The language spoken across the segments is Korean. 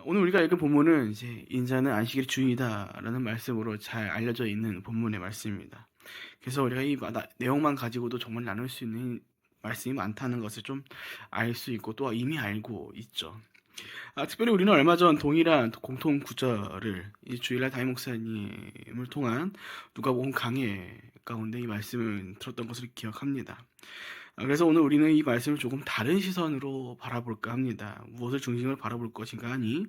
오늘 우리가 읽은 본문은 이제 인자는 안식일의 주인이다라는 말씀으로 잘 알려져 있는 본문의 말씀입니다. 그래서 우리가 이 내용만 가지고도 정말 나눌 수 있는 말씀이 많다는 것을 좀 알 수 있고 또 이미 알고 있죠. 특별히 우리는 얼마 전 동일한 공통 구절을 이 주일날 담임 목사님을 통한 누가복음 강해 가운데 이 말씀을 들었던 것을 기억합니다. 그래서 오늘 우리는 이 말씀을 조금 다른 시선으로 바라볼까 합니다. 무엇을 중심으로 바라볼 것인가 하니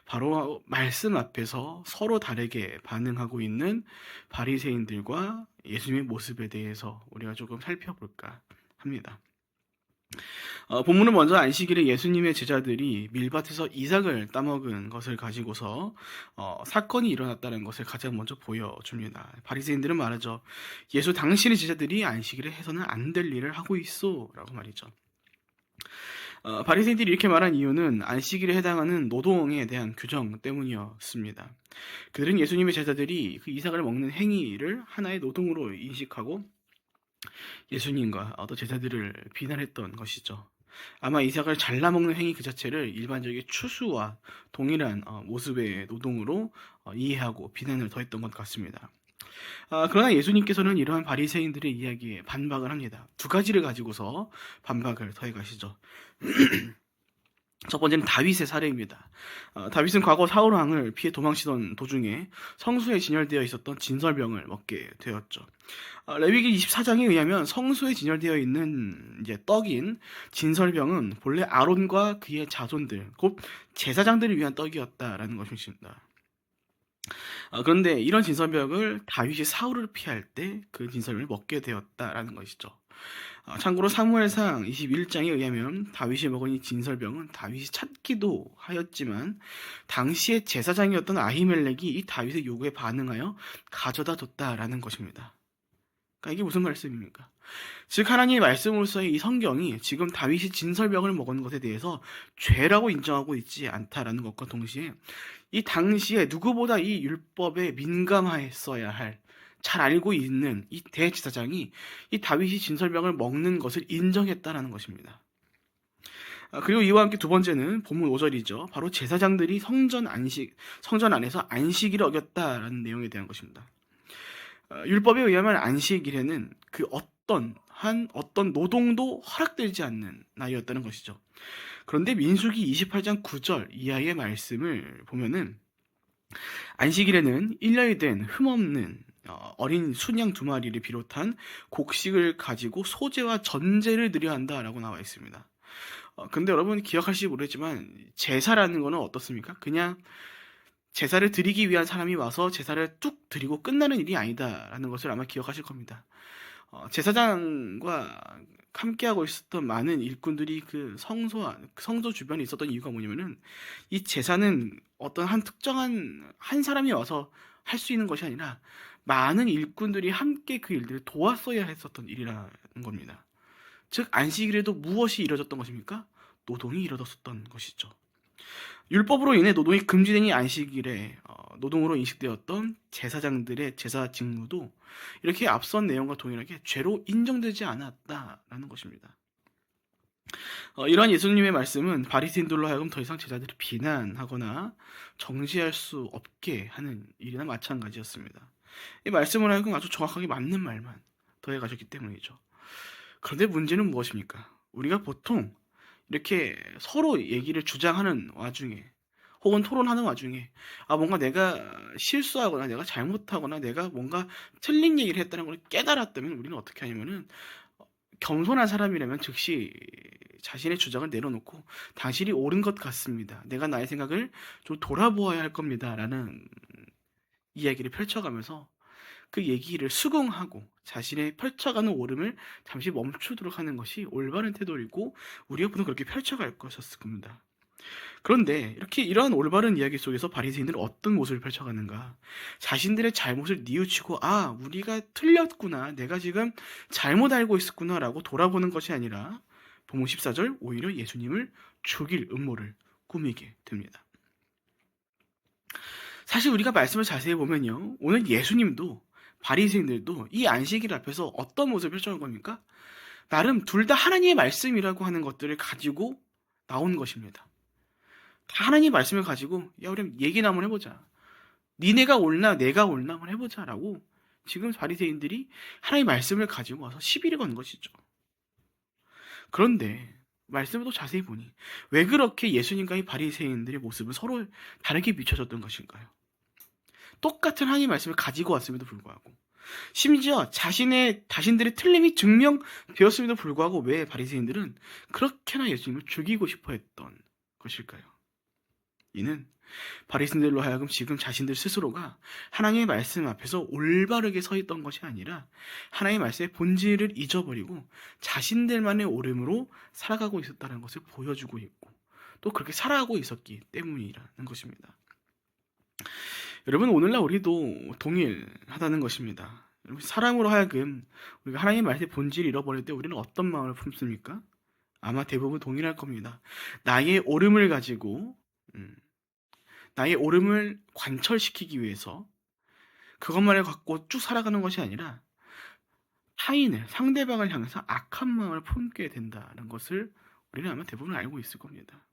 바로 말씀 앞에서 서로 다르게 반응하고 있는 바리새인들과 예수님의 모습에 대해서 우리가 조금 살펴볼까 합니다. 본문은 먼저 안식일에 예수님의 제자들이 밀밭에서 이삭을 따먹은 것을 가지고서 사건이 일어났다는 것을 가장 먼저 보여줍니다. 바리새인들은 말하죠. 예수 당신의 제자들이 안식일에 해서는 안 될 일을 하고 있어 라고 말이죠. 바리새인들이 이렇게 말한 이유는 안식일에 해당하는 노동에 대한 규정 때문이었습니다. 그들은 예수님의 제자들이 그 이삭을 먹는 행위를 하나의 노동으로 인식하고 예수님과 또 제자들을 비난했던 것이죠. 아마 이삭을 잘라먹는 행위 그 자체를 일반적인 추수와 동일한 모습의 노동으로 이해하고 비난을 더했던 것 같습니다. 그러나 예수님께서는 이러한 바리새인들의 이야기에 반박을 합니다. 두 가지를 가지고서 반박을 더해 가시죠. 첫 번째는 다윗의 사례입니다. 다윗은 과거 사울 왕을 피해 도망치던 도중에 성소에 진열되어 있었던 진설병을 먹게 되었죠. 레위기 24장에 의하면 성소에 진열되어 있는 이제 떡인 진설병은 본래 아론과 그의 자손들, 곧 제사장들을 위한 떡이었다라는 것입니다. 그런데 이런 진설병을 다윗이 사울을 피할 때 그 진설병을 먹게 되었다라는 것이죠. 참고로 사무엘상 21장에 의하면 다윗이 먹은 이 진설병은 다윗이 찾기도 하였지만 당시의 제사장이었던 아히멜렉이 이 다윗의 요구에 반응하여 가져다 뒀다라는 것입니다. 그러니까 이게 무슨 말씀입니까? 즉 하나님의 말씀으로서의 이 성경이 지금 다윗이 진설병을 먹은 것에 대해서 죄라고 인정하고 있지 않다라는 것과 동시에 이 당시에 누구보다 이 율법에 민감했어야 할 잘 알고 있는 이 대제사장이 이 다윗이 진설병을 먹는 것을 인정했다라는 것입니다. 그리고 이와 함께 두 번째는 본문 5절이죠. 바로 제사장들이 성전 안에서 안식일을 어겼다라는 내용에 대한 것입니다. 율법에 의하면 안식일에는 그 어떤 노동도 허락되지 않는 날이었다는 것이죠. 그런데 민수기 28장 9절 이하의 말씀을 보면은 안식일에는 1년이 된 흠없는 어린 순양 2마리를 비롯한 곡식을 가지고 소제와 전제를 드려야 한다라고 나와 있습니다. 근데 여러분 기억하실지 모르겠지만 제사라는 거는 어떻습니까? 그냥 제사를 드리기 위한 사람이 와서 제사를 뚝 드리고 끝나는 일이 아니다라는 것을 아마 기억하실 겁니다. 제사장과 함께하고 있었던 많은 일꾼들이 그 성소 주변에 있었던 이유가 뭐냐면은 이 제사는 어떤 한 특정한 한 사람이 와서 할 수 있는 것이 아니라 많은 일꾼들이 함께 그 일들을 도왔어야 했었던 일이라는 겁니다. 즉 안식일에도 무엇이 이루어졌던 것입니까? 노동이 이루어졌었던 것이죠. 율법으로 인해 노동이 금지된 이 안식일에 노동으로 인식되었던 제사장들의 제사 직무도 이렇게 앞선 내용과 동일하게 죄로 인정되지 않았다라는 것입니다. 이러한 예수님의 말씀은 바리새인들로 하여금 더 이상 제자들을 비난하거나 정죄할 수 없게 하는 일이나 마찬가지였습니다. 이 말씀을 하여금 아주 정확하게 맞는 말만 더해 가셨기 때문이죠. 그런데 문제는 무엇입니까? 우리가 보통 이렇게 서로 얘기를 주장하는 와중에 혹은 토론하는 와중에 뭔가 내가 실수하거나 내가 잘못하거나 내가 뭔가 틀린 얘기를 했다는 걸 깨달았다면 우리는 어떻게 하냐면은 겸손한 사람이라면 즉시 자신의 주장을 내려놓고 당신이 옳은 것 같습니다. 내가 나의 생각을 좀 돌아보아야 할 겁니다. 라는 이야기를 펼쳐가면서 그 얘기를 수긍하고 자신의 펼쳐가는 옳음을 잠시 멈추도록 하는 것이 올바른 태도이고 우리 앞으로 그렇게 펼쳐갈 것이었을 겁니다. 그런데 이러한 올바른 이야기 속에서 바리새인들은 어떤 모습을 펼쳐가는가? 자신들의 잘못을 뉘우치고 우리가 틀렸구나. 내가 지금 잘못 알고 있었구나라고 돌아보는 것이 아니라 본문 14절 오히려 예수님을 죽일 음모를 꾸미게 됩니다. 사실 우리가 말씀을 자세히 보면요. 오늘 예수님도 바리새인들도 이 안식일 앞에서 어떤 모습을 펼쳐온 겁니까? 나름 둘 다 하나님의 말씀이라고 하는 것들을 가지고 나온 것입니다. 다 하나님 말씀을 가지고 야 우리 얘기나 한번 해보자. 니네가 옳나 내가 옳나 한번 해보자라고 지금 바리새인들이 하나님 말씀을 가지고 와서 시비를 건 것이죠. 그런데 말씀을 또 자세히 보니 왜 그렇게 예수님과 이 바리새인들의 모습을 서로 다르게 비춰졌던 것일까요? 똑같은 하나님 말씀을 가지고 왔음에도 불구하고 심지어 자신들의 틀림이 증명되었음에도 불구하고 왜 바리새인들은 그렇게나 예수님을 죽이고 싶어 했던 것일까요? 이는 바리새인들로 하여금 지금 자신들 스스로가 하나님의 말씀 앞에서 올바르게 서 있던 것이 아니라 하나님의 말씀의 본질을 잊어버리고 자신들만의 옳음으로 살아가고 있었다는 것을 보여주고 있고 또 그렇게 살아가고 있었기 때문이라는 것입니다. 여러분 오늘날 우리도 동일하다는 것입니다. 사람으로 하여금 우리가 하나님의 말씀의 본질을 잃어버릴 때 우리는 어떤 마음을 품습니까? 아마 대부분 동일할 겁니다. 나의 옳음을 가지고 나의 옳음을 관철시키기 위해서 그것만을 갖고 쭉 살아가는 것이 아니라 타인을, 상대방을 향해서 악한 마음을 품게 된다는 것을 우리는 아마 대부분 알고 있을 겁니다.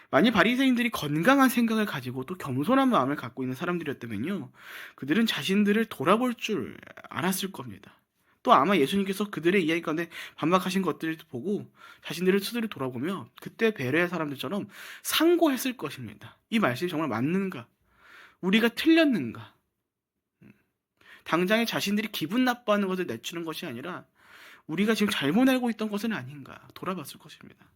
만약 바리새인들이 건강한 생각을 가지고 또 겸손한 마음을 갖고 있는 사람들이었다면요, 그들은 자신들을 돌아볼 줄 알았을 겁니다. 또 아마 예수님께서 그들의 이야기 가운데 반박하신 것들을 보고 자신들을 스스로 돌아보며 그때 베레아 사람들처럼 상고했을 것입니다. 이 말씀이 정말 맞는가? 우리가 틀렸는가? 당장에 자신들이 기분 나빠하는 것을 내추는 것이 아니라 우리가 지금 잘못 알고 있던 것은 아닌가 돌아봤을 것입니다.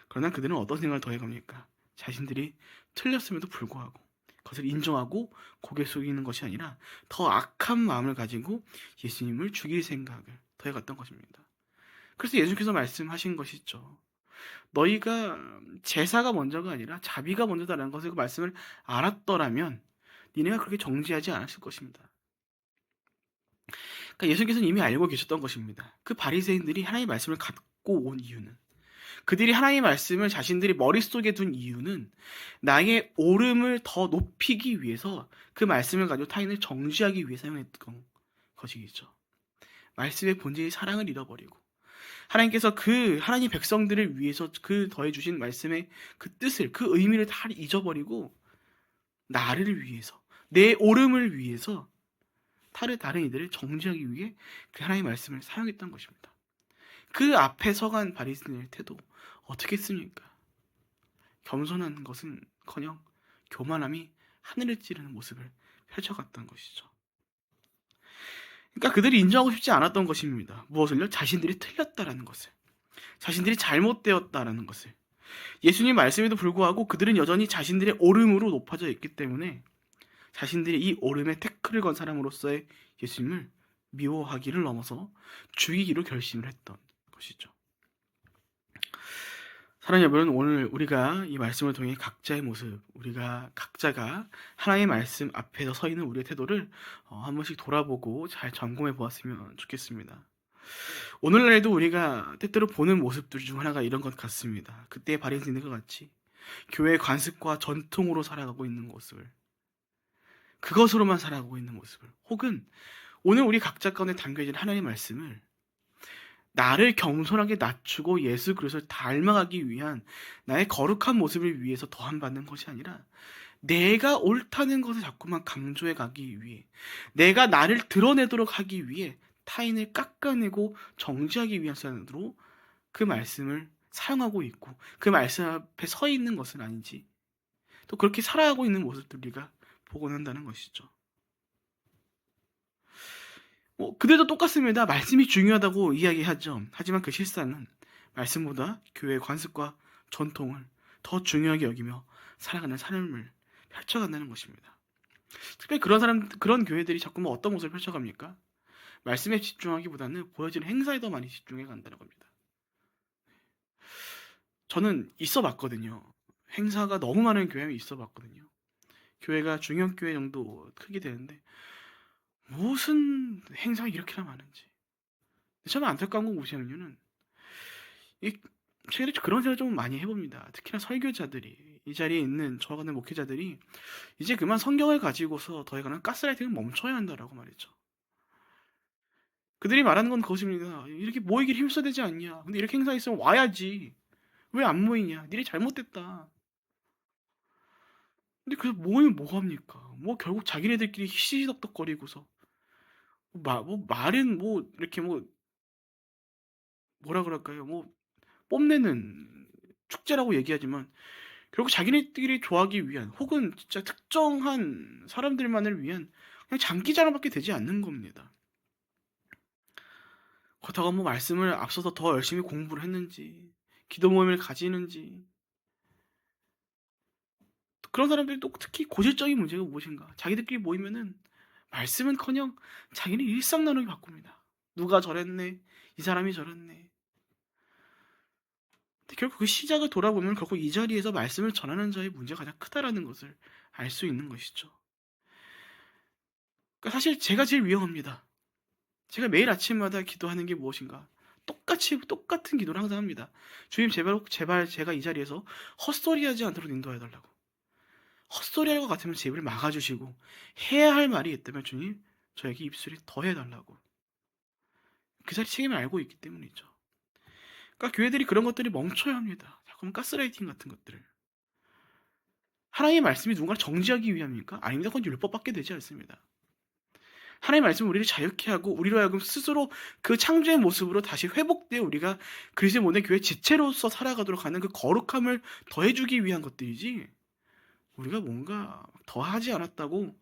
그러나 그들은 어떤 생각을 더해갑니까? 자신들이 틀렸음에도 불구하고 그것을 인정하고 고개 숙이는 것이 아니라 더 악한 마음을 가지고 예수님을 죽일 생각을 더해갔던 것입니다. 그래서 예수님께서 말씀하신 것이죠. 너희가 제사가 먼저가 아니라 자비가 먼저다라는 것을 그 말씀을 알았더라면 니네가 그렇게 정죄하지 않았을 것입니다. 그러니까 예수님께서는 이미 알고 계셨던 것입니다. 그 바리새인들이 하나님의 말씀을 갖고 온 이유는, 그들이 하나님의 말씀을 자신들이 머릿속에 둔 이유는 나의 옳음을 더 높이기 위해서 그 말씀을 가지고 타인을 정죄하기 위해 사용했던 것이겠죠. 말씀의 본질이 사랑을 잃어버리고 하나님께서 그 하나님 백성들을 위해서 그 더해주신 말씀의 그 뜻을, 그 의미를 다 잊어버리고 나를 위해서, 내 옳음을 위해서 다른 이들을 정죄하기 위해 그 하나님의 말씀을 사용했던 것입니다. 그 앞에 서간 바리새인의 태도 어떻게 했습니까? 겸손한 것은커녕 교만함이 하늘을 찌르는 모습을 펼쳐갔던 것이죠. 그러니까 그들이 인정하고 싶지 않았던 것입니다. 무엇을요? 자신들이 틀렸다라는 것을, 자신들이 잘못되었다라는 것을. 예수님 말씀에도 불구하고 그들은 여전히 자신들의 옳음으로 높아져 있기 때문에 자신들이 이 옳음에 태클을 건 사람으로서의 예수님을 미워하기를 넘어서 죽이기로 결심을 했던 것이죠. 사랑하는 여러분, 오늘 우리가 이 말씀을 통해 각자의 모습, 우리가 각자가 하나님의 말씀 앞에서 서 있는 우리의 태도를 한 번씩 돌아보고 잘 점검해 보았으면 좋겠습니다. 오늘날에도 우리가 때때로 보는 모습들 중 하나가 이런 것 같습니다. 그때 바리새인들과 같이 교회의 관습과 전통으로 살아가고 있는 모습을, 그것으로만 살아가고 있는 모습을, 혹은 오늘 우리 각자 가운데 담겨진 하나님의 말씀을 나를 겸손하게 낮추고 예수 그리스도를 닮아가기 위한 나의 거룩한 모습을 위해서 더함 받는 것이 아니라 내가 옳다는 것을 자꾸만 강조해 가기 위해, 내가 나를 드러내도록 하기 위해 타인을 깎아내고 정죄하기 위한 수단으로 그 말씀을 사용하고 있고 그 말씀 앞에 서 있는 것은 아닌지, 또 그렇게 살아가고 있는 모습들 우리가 보곤 한다는 것이죠. 그들도 똑같습니다. 말씀이 중요하다고 이야기하죠. 하지만 그 실상은 말씀보다 교회의 관습과 전통을 더 중요하게 여기며 살아가는 삶을 펼쳐간다는 것입니다. 특별히 그런 교회들이 자꾸만 어떤 모습을 펼쳐갑니까? 말씀에 집중하기보다는 보여지는 행사에 더 많이 집중해 간다는 겁니다. 저는 있어 봤거든요. 행사가 너무 많은 교회에 있어 봤거든요. 교회가 중형교회 정도 크게 되는데 무슨 행사가 이렇게나 많은지. 저는 안타까운 거 무시하는 이유는 최근에 그런 생각을 좀 많이 해봅니다. 특히나 설교자들이, 이 자리에 있는 저와 같은 목회자들이 이제 그만 성경을 가지고서 더해가는 가스라이팅을 멈춰야 한다라고 말이죠. 그들이 말하는 건 그것입니다. 이렇게 모이길 힘써야 되지 않냐. 근데 이렇게 행사 있으면 와야지. 왜 안 모이냐. 니네 잘못됐다. 근데 그래서 모이면 뭐합니까? 뭐 결국 자기네들끼리 시시덕덕거리고서 뭐 말은 뭐 이렇게 뭐 뭐라 그럴까요? 뭐 뽐내는 축제라고 얘기하지만 결국 자기네들이 좋아하기 위한 혹은 진짜 특정한 사람들만을 위한 그냥 장기자랑밖에 되지 않는 겁니다. 그렇다고 뭐 말씀을 앞서서 더 열심히 공부를 했는지 기도 모임을 가지는지 그런 사람들이 또 특히 고질적인 문제가 무엇인가? 자기들끼리 모이면은 말씀은커녕 자기는 일상 나누기 바꿉니다. 누가 저랬네, 이 사람이 저랬네. 근데 결국 그 시작을 돌아보면 결국 이 자리에서 말씀을 전하는 자의 문제가 가장 크다라는 것을 알 수 있는 것이죠. 그러니까 사실 제가 제일 위험합니다. 제가 매일 아침마다 기도하는 게 무엇인가? 똑같은 기도를 항상 합니다. 주님 제발 제가 이 자리에서 헛소리하지 않도록 인도해달라고. 헛소리할 것 같으면 제 입을 막아주시고 해야 할 말이 있다면 주님 저에게 입술이 더 해달라고. 그 자리 책임을 알고 있기 때문이죠. 그러니까 교회들이 그런 것들이 멈춰야 합니다. 자꾸만 가스라이팅 같은 것들을. 하나님의 말씀이 누군가를 정지하기 위함입니까? 아닙니다. 그건 율법밖에 되지 않습니다. 하나님의 말씀은 우리를 자유케 하고 우리로 하여금 스스로 그 창조의 모습으로 다시 회복되어 우리가 그리스도의 몸의 교회 지체로서 살아가도록 하는 그 거룩함을 더해주기 위한 것들이지 우리가 뭔가 더하지 않았다고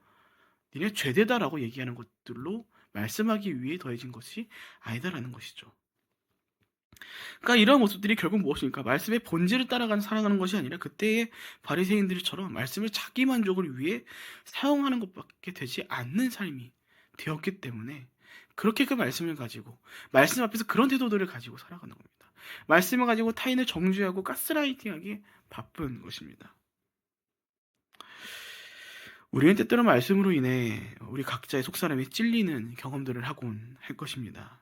니네 죄되다라고 얘기하는 것들로 말씀하기 위해 더해진 것이 아니다라는 것이죠. 그러니까 이런 모습들이 결국 무엇입니까? 말씀의 본질을 따라가는 살아가는 것이 아니라 그때의 바리새인들처럼 말씀을 자기 만족을 위해 사용하는 것밖에 되지 않는 삶이 되었기 때문에 그렇게 그 말씀을 가지고 말씀 앞에서 그런 태도들을 가지고 살아가는 겁니다. 말씀을 가지고 타인을 정죄하고 가스라이팅하기 바쁜 것입니다. 우리는 때때로 말씀으로 인해 우리 각자의 속사람이 찔리는 경험들을 하곤 할 것입니다.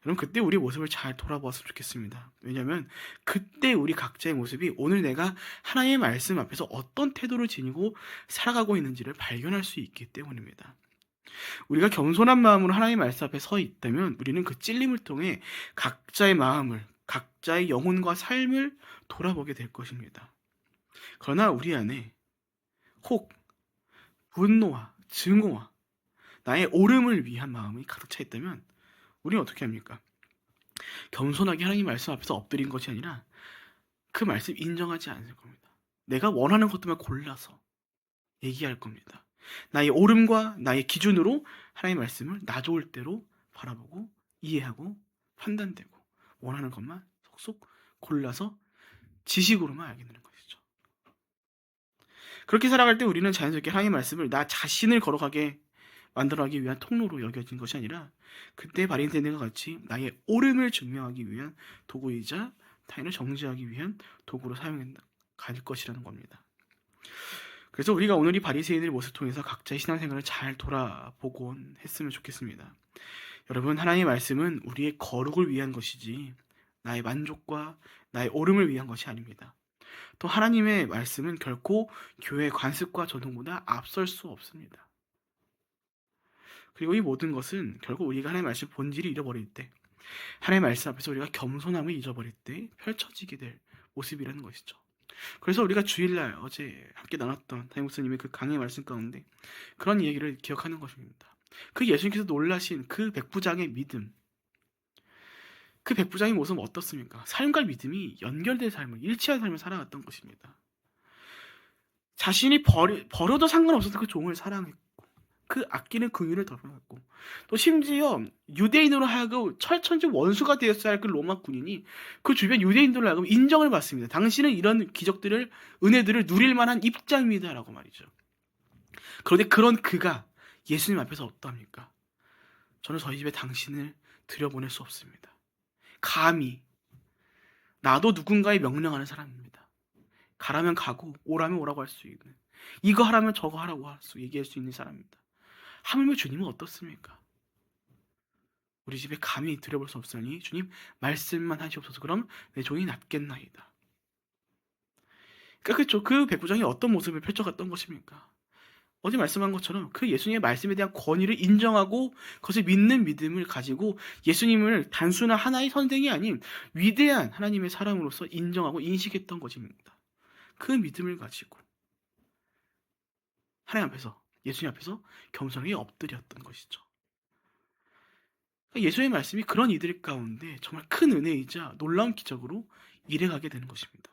여러분 그때 우리 모습을 잘 돌아보았으면 좋겠습니다. 왜냐하면 그때 우리 각자의 모습이 오늘 내가 하나님의 말씀 앞에서 어떤 태도를 지니고 살아가고 있는지를 발견할 수 있기 때문입니다. 우리가 겸손한 마음으로 하나님의 말씀 앞에 서 있다면 우리는 그 찔림을 통해 각자의 마음을, 각자의 영혼과 삶을 돌아보게 될 것입니다. 그러나 우리 안에 혹 분노와 증오와 나의 옳음을 위한 마음이 가득 차 있다면 우리는 어떻게 합니까? 겸손하게 하나님 말씀 앞에서 엎드린 것이 아니라 그 말씀 인정하지 않을 겁니다. 내가 원하는 것들만 골라서 얘기할 겁니다. 나의 옳음과 나의 기준으로 하나님의 말씀을 나 좋을 대로 바라보고 이해하고 판단되고 원하는 것만 속속 골라서 지식으로만 알게 되는 것이죠. 그렇게 살아갈 때 우리는 자연스럽게 하나님의 말씀을 나 자신을 걸어가게 만들어가기 위한 통로로 여겨진 것이 아니라 그때 바리새인과 같이 나의 옳음을 증명하기 위한 도구이자 타인을 정죄하기 위한 도구로 사용해 갈 것이라는 겁니다. 그래서 우리가 오늘 이 바리새인의 모습을 통해서 각자의 신앙생활을 잘 돌아보곤 했으면 좋겠습니다. 여러분 하나님의 말씀은 우리의 거룩을 위한 것이지 나의 만족과 나의 옳음을 위한 것이 아닙니다. 또 하나님의 말씀은 결코 교회의 관습과 전통보다 앞설 수 없습니다. 그리고 이 모든 것은 결국 우리가 하나님의 말씀 본질을 잃어버릴 때 하나님의 말씀 앞에서 우리가 겸손함을 잊어버릴 때 펼쳐지게 될 모습이라는 것이죠. 그래서 우리가 주일날 어제 함께 나눴던 담임 목사님의 그 강의 말씀 가운데 그런 얘기를 기억하는 것입니다. 그 예수님께서 놀라신 그 백부장의 믿음, 그 백부장의 모습은 어떻습니까? 삶과 믿음이 연결된 삶을, 일치한 삶을 살아갔던 것입니다. 자신이 버려도 상관없어서 그 종을 사랑했고 그 아끼는 긍휼을 덜어놨고 또 심지어 유대인으로 하여금 철천지 원수가 되었어야 할 그 로마 군인이 그 주변 유대인들로 하여금 인정을 받습니다. 당신은 이런 기적들을 은혜들을 누릴 만한 입장입니다라고 말이죠. 그런데 그런 그가 예수님 앞에서 어떠합니까? 저는 저희 집에 당신을 들여보낼 수 없습니다. 감히 나도 누군가의 명령하는 사람입니다. 가라면 가고 오라면 오라고 할 수 있는 이거 하라면 저거 하라고 얘기할 수 있는 사람입니다. 하물며 주님은 어떻습니까? 우리 집에 감히 들여볼 수 없으니 주님 말씀만 하시옵소서. 그럼 내 종이 낫겠나이다. 그러니까 그렇죠. 그 백부장이 어떤 모습을 펼쳐갔던 것입니까? 어제 말씀한 것처럼 그 예수님의 말씀에 대한 권위를 인정하고 그것을 믿는 믿음을 가지고 예수님을 단순한 하나의 선생이 아닌 위대한 하나님의 사람으로서 인정하고 인식했던 것입니다. 그 믿음을 가지고 하나님 앞에서, 예수님 앞에서 겸손하게 엎드렸던 것이죠. 예수의 말씀이 그런 이들 가운데 정말 큰 은혜이자 놀라운 기적으로 일해가게 되는 것입니다.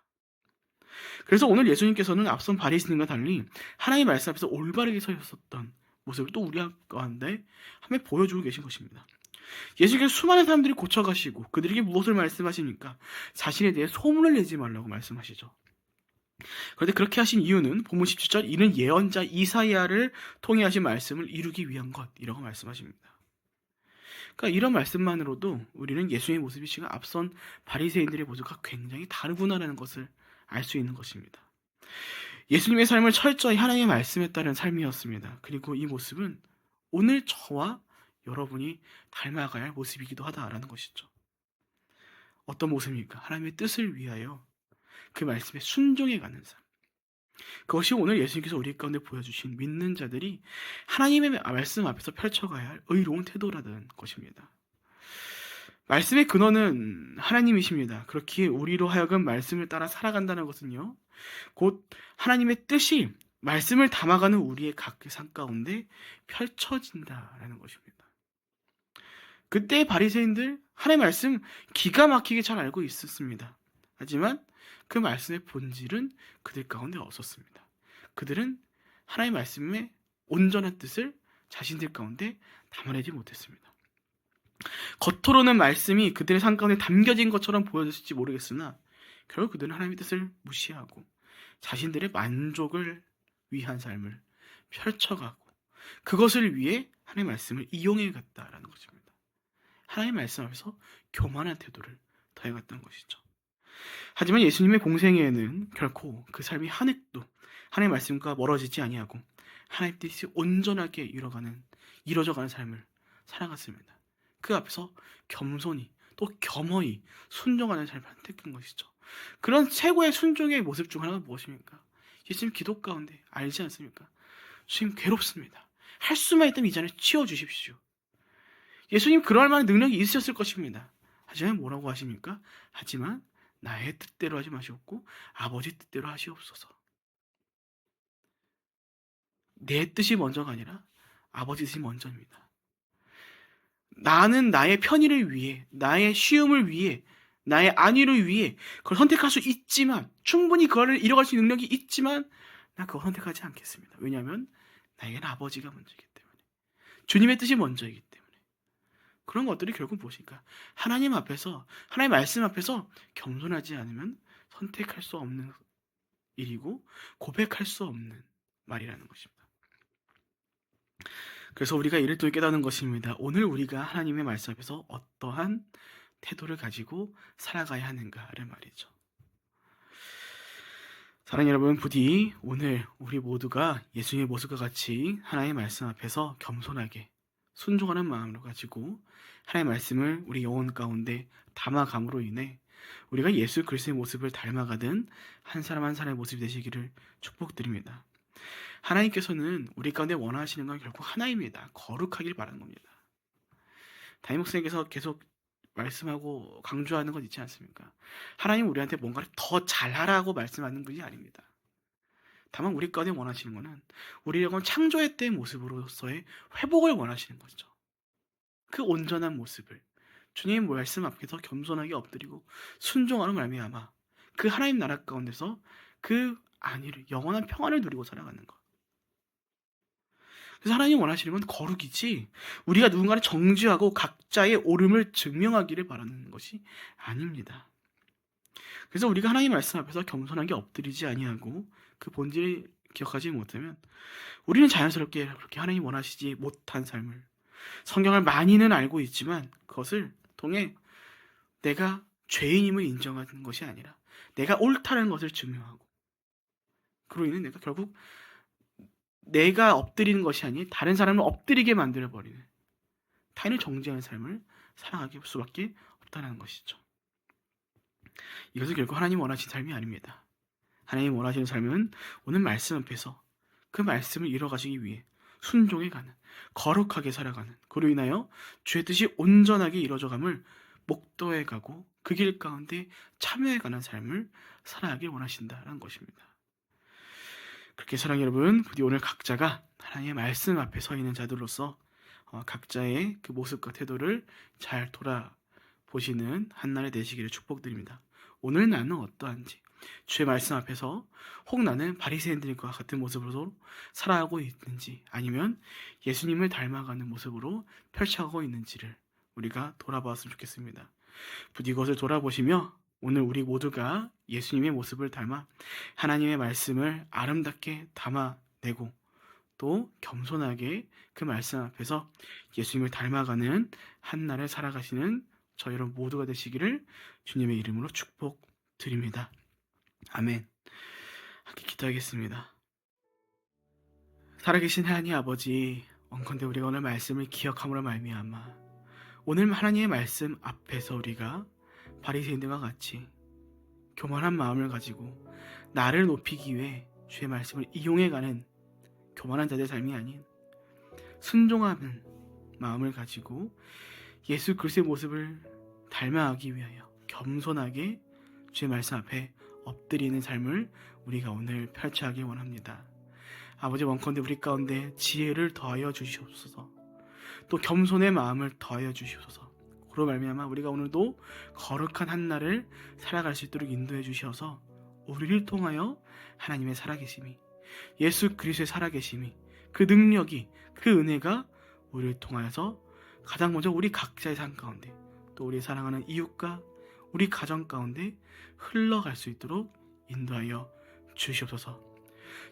그래서 오늘 예수님께서는 앞선 바리새인과 달리 하나님의 말씀 앞에서 올바르게 서 있었던 모습을 또 우리 가운데 함께 보여주고 계신 것입니다. 예수께서 수많은 사람들이 고쳐가시고 그들에게 무엇을 말씀하십니까? 자신에 대해 소문을 내지 말라고 말씀하시죠. 그런데 그렇게 하신 이유는 본문 17절 이는 예언자 이사야를 통해 하신 말씀을 이루기 위한 것이라고 말씀하십니다. 그러니까 이런 말씀만으로도 우리는 예수의 모습이 지금 앞선 바리새인들의 모습과 굉장히 다르구나라는 것을 알 수 있는 것입니다. 예수님의 삶을 철저히 하나님의 말씀에 따른 삶이었습니다. 그리고 이 모습은 오늘 저와 여러분이 닮아가야 할 모습이기도 하다라는 것이죠. 어떤 모습입니까? 하나님의 뜻을 위하여 그 말씀에 순종해가는 삶. 그것이 오늘 예수님께서 우리 가운데 보여주신 믿는 자들이 하나님의 말씀 앞에서 펼쳐가야 할 의로운 태도라는 것입니다. 말씀의 근원은 하나님이십니다. 그렇기에 우리로 하여금 말씀을 따라 살아간다는 것은요, 곧 하나님의 뜻이 말씀을 담아가는 우리의 각기 삶 가운데 펼쳐진다라는 것입니다. 그때 바리새인들 하나님의 말씀 기가 막히게 잘 알고 있었습니다. 하지만 그 말씀의 본질은 그들 가운데 없었습니다. 그들은 하나님의 말씀의 온전한 뜻을 자신들 가운데 담아내지 못했습니다. 겉으로는 말씀이 그들의 삶 가운데 담겨진 것처럼 보여졌을지 모르겠으나 결국 그들은 하나님의 뜻을 무시하고 자신들의 만족을 위한 삶을 펼쳐가고 그것을 위해 하나님의 말씀을 이용해 갔다라는 것입니다. 하나님의 말씀 앞에서 교만한 태도를 더해갔다는 것이죠. 하지만 예수님의 공생애에는 결코 그 삶이 한 획도 하나님의 말씀과 멀어지지 아니하고 하나님의 뜻이 온전하게 이루어져가는 삶을 살아갔습니다. 그 앞에서 겸손히 또 겸허히 순종하는 삶을 선택한 것이죠. 그런 최고의 순종의 모습 중 하나가 무엇입니까? 예수님 기도 가운데 알지 않습니까? 주님 괴롭습니다. 할 수만 있다면 이 잔을 치워주십시오. 예수님 그럴 만한 능력이 있으셨을 것입니다. 하지만 뭐라고 하십니까? 하지만 나의 뜻대로 하지 마시옵고 아버지 뜻대로 하시옵소서. 내 뜻이 먼저가 아니라 아버지 뜻이 먼저입니다. 나는 나의 편의를 위해, 나의 쉬움을 위해, 나의 안위를 위해 그걸 선택할 수 있지만, 충분히 그거를 이뤄갈 수 있는 능력이 있지만 난 그거 선택하지 않겠습니다. 왜냐하면 나에게는 아버지가 먼저이기 때문에, 주님의 뜻이 먼저이기 때문에. 그런 것들이 결국 무엇일까? 하나님 앞에서, 하나님의 말씀 앞에서 겸손하지 않으면 선택할 수 없는 일이고 고백할 수 없는 말이라는 것입니다. 그래서 우리가 이를 또 깨닫는 것입니다. 오늘 우리가 하나님의 말씀 앞에서 어떠한 태도를 가지고 살아가야 하는가를 말이죠. 사랑하는 여러분, 부디 오늘 우리 모두가 예수님의 모습과 같이 하나님의 말씀 앞에서 겸손하게 순종하는 마음으로 가지고 하나님의 말씀을 우리 영혼 가운데 담아감으로 인해 우리가 예수 그리스도의 모습을 닮아가는 한 사람 한 사람의 모습이 되시기를 축복드립니다. 하나님께서는 우리 가운데 원하시는 건 결국 하나입니다. 거룩하길 바라는 겁니다. 담임 목사님께서 계속 말씀하고 강조하는 건 있지 않습니까? 하나님 우리한테 뭔가를 더 잘하라고 말씀하는 분이 아닙니다. 다만 우리 가운데 원하시는 것은 우리가 창조의 때의 모습으로서의 회복을 원하시는 거죠. 그 온전한 모습을 주님의 말씀 앞에서 겸손하게 엎드리고 순종하는 말미암아 그 하나님 나라 가운데서 그 안위를, 영원한 평안을 누리고 살아가는 것. 그래서 하나님 원하시는 건 거룩이지 우리가 누군가를 정죄하고 각자의 옳음을 증명하기를 바라는 것이 아닙니다. 그래서 우리가 하나님 말씀 앞에서 겸손하게 엎드리지 아니하고 그 본질을 기억하지 못하면 우리는 자연스럽게 그렇게 하나님 원하시지 못한 삶을, 성경을 많이는 알고 있지만 그것을 통해 내가 죄인임을 인정하는 것이 아니라 내가 옳다는 것을 증명하고, 그로 인해 내가 결국 내가 엎드리는 것이 아닌 다른 사람을 엎드리게 만들어버리는, 타인을 정죄하는 삶을 살아가게 수밖에 없다는 것이죠. 이것은 결국 하나님 원하시는 삶이 아닙니다. 하나님 원하시는 삶은 오늘 말씀 앞에서 그 말씀을 이뤄가시기 위해 순종해가는, 거룩하게 살아가는, 그로 인하여 주의 뜻이 온전하게 이루어져감을 목도해가고 그 길 가운데 참여해가는 삶을 살아가길 원하신다는 것입니다. 그렇게 사랑하는 여러분, 부디 오늘 각자가 하나님의 말씀 앞에 서 있는 자들로서 각자의 그 모습과 태도를 잘 돌아보시는 한날이 되시기를 축복드립니다. 오늘 나는 어떠한지, 주의 말씀 앞에서 혹 나는 바리새인들과 같은 모습으로 살아가고 있는지, 아니면 예수님을 닮아가는 모습으로 펼쳐가고 있는지를 우리가 돌아보았으면 좋겠습니다. 부디 이것을 돌아보시며 오늘 우리 모두가 예수님의 모습을 닮아 하나님의 말씀을 아름답게 담아내고 또 겸손하게 그 말씀 앞에서 예수님을 닮아가는 한날을 살아가시는 저희 여러분 모두가 되시기를 주님의 이름으로 축복드립니다. 아멘. 함께 기도하겠습니다. 살아계신 하나님 아버지, 원컨대 우리가 오늘 말씀을 기억함으로 말미암아 오늘 하나님의 말씀 앞에서 우리가 바리새인들과 같이 교만한 마음을 가지고 나를 높이기 위해 주의 말씀을 이용해가는 교만한 자들의 삶이 아닌 순종하는 마음을 가지고 예수 그리스도의 모습을 닮아가기 위하여 겸손하게 주의 말씀 앞에 엎드리는 삶을 우리가 오늘 펼쳐가기 원합니다. 아버지, 원컨대 우리 가운데 지혜를 더하여 주시옵소서. 또 겸손의 마음을 더하여 주시옵소서. 그로 말미암아 우리가 오늘도 거룩한 한날을 살아갈 수 있도록 인도해 주셔서 우리를 통하여 하나님의 살아계심이, 예수 그리스도의 살아계심이, 그 능력이, 그 은혜가 우리를 통하여서 가장 먼저 우리 각자의 삶 가운데, 또 우리 사랑하는 이웃과 우리 가정 가운데 흘러갈 수 있도록 인도하여 주시옵소서.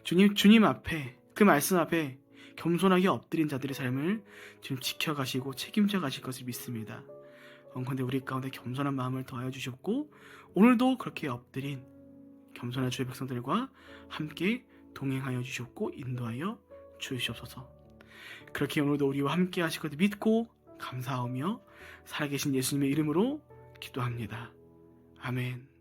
주님 앞에, 그 말씀 앞에 겸손하게 엎드린 자들의 삶을 지금 지켜가시고 책임져 가실 것을 믿습니다. 원컨대 우리 가운데 겸손한 마음을 더하여 주셨고 오늘도 그렇게 엎드린 겸손한 주의 백성들과 함께 동행하여 주셨고 인도하여 주시옵소서. 그렇게 오늘도 우리와 함께 하실 것을 믿고 감사하며 살아계신 예수님의 이름으로 기도합니다. 아멘.